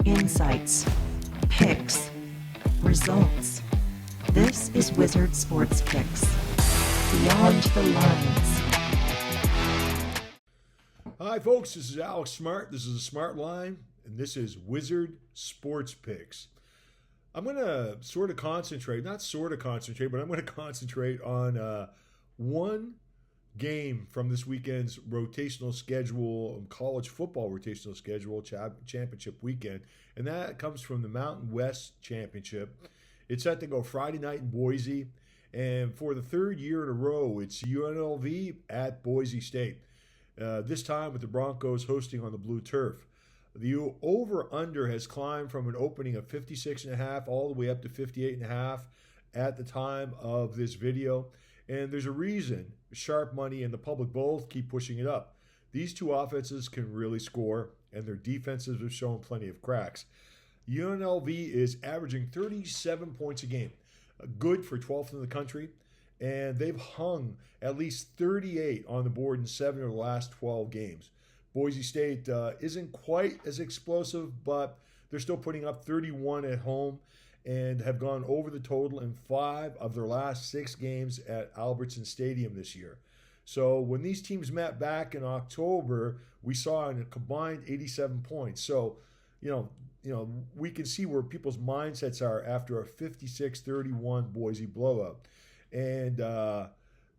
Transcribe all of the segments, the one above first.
Insights, picks, results. This is Wizard Sports Picks. Beyond the lines. Hi, folks. This is Alex Smart. This is a Smart Line, and this is Wizard Sports Picks. I'm going to but I'm going to concentrate on one game from this weekend's rotational schedule, college football rotational schedule, championship weekend, and that comes from the Mountain West Championship. It's set to go Friday night in Boise, and for the third year in a row, it's UNLV at Boise State. This time with the Broncos hosting on the blue turf. The over-under has climbed from an opening of 56.5 all the way up to 58.5 at the time of this video. And there's a reason sharp money and the public both keep pushing it up. These two offenses can really score, and their defenses have shown plenty of cracks. UNLV is averaging 37 points a game, good for 12th in the country, and they've hung at least 38 on the board in 7 of the last 12 games. Boise State isn't quite as explosive, but they're still putting up 31 at home and have gone over the total in 5 of their last 6 games at Albertson Stadium this year. So when these teams met back in October, we saw a combined 87 points. So, you know, we can see where people's mindsets are after a 56-31 Boise blowout. And the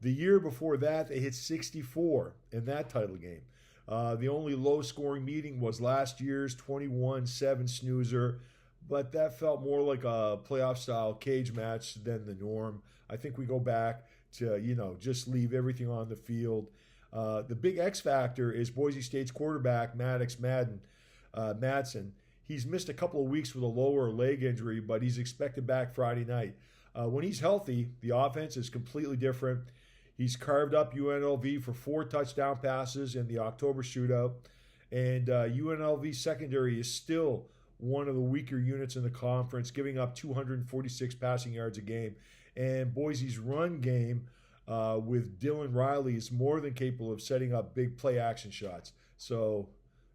year before that, they hit 64 in that title game. The only low-scoring meeting was last year's 21-7 snoozer, but that felt more like a playoff-style cage match than the norm. I think we go back to, just leave everything on the field. The big X factor is Boise State's quarterback, Maddox Madsen. He's missed a couple of weeks with a lower leg injury, but he's expected back Friday night. When he's healthy, the offense is completely different. He's carved up UNLV for 4 touchdown passes in the October shootout. And UNLV's secondary is still one of the weaker units in the conference, giving up 246 passing yards a game. And Boise's run game with Dylan Riley is more than capable of setting up big play action shots. So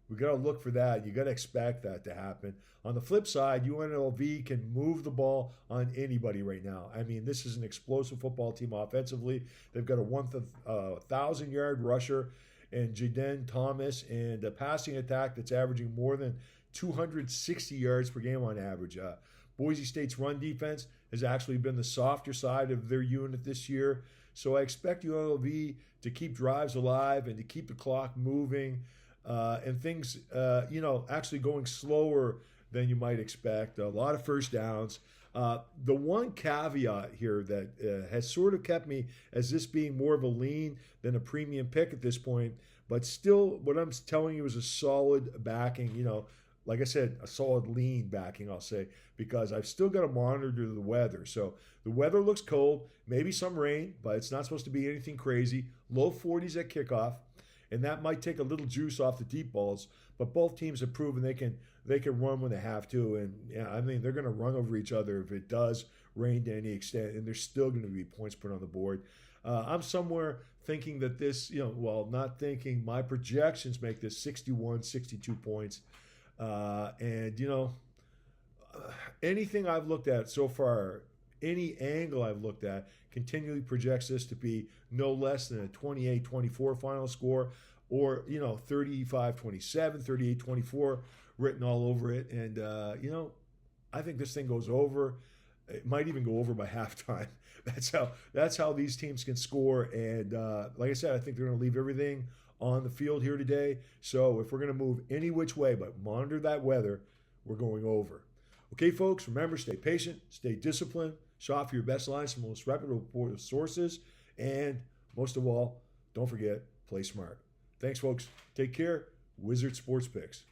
we got to look for that. You got to expect that to happen. On the flip side, UNLV can move the ball on anybody right now. I mean, this is an explosive football team offensively. They've got a 1,000-yard rusher and Jaden Thomas, and a passing attack that's averaging more than 260 yards per game on average. Boise State's run defense has actually been the softer side of their unit this year. So I expect UNLV to keep drives alive and to keep the clock moving. And things, actually going slower than you might expect. A lot of first downs. The one caveat here that has sort of kept me as this being more of a lean than a premium pick at this point, but still what I'm telling you is a solid backing, like I said, a solid lean backing, I'll say, because I've still got to monitor the weather. So the weather looks cold, maybe some rain, but it's not supposed to be anything crazy. Low 40s at kickoff. And that might take a little juice off the deep balls, but both teams have proven they can run when they have to. And they're going to run over each other if it does rain to any extent, and there's still going to be points put on the board. I'm somewhere thinking that this, not thinking, my projections make this 61, 62 points. Anything I've looked at so far, any angle I've looked at continually projects this to be no less than a 28-24 final score, or 35-27, 38-24 written all over it. And I think this thing goes over. It might even go over by halftime. That's how these teams can score. And like I said, I think they're going to leave everything on the field here today. So if we're going to move any which way but monitor that weather, we're going over. Okay, folks, remember, stay patient, stay disciplined, shop for your best lines from the most reputable sources, and most of all, don't forget, play smart. Thanks, folks. Take care. Wizard Sports Picks.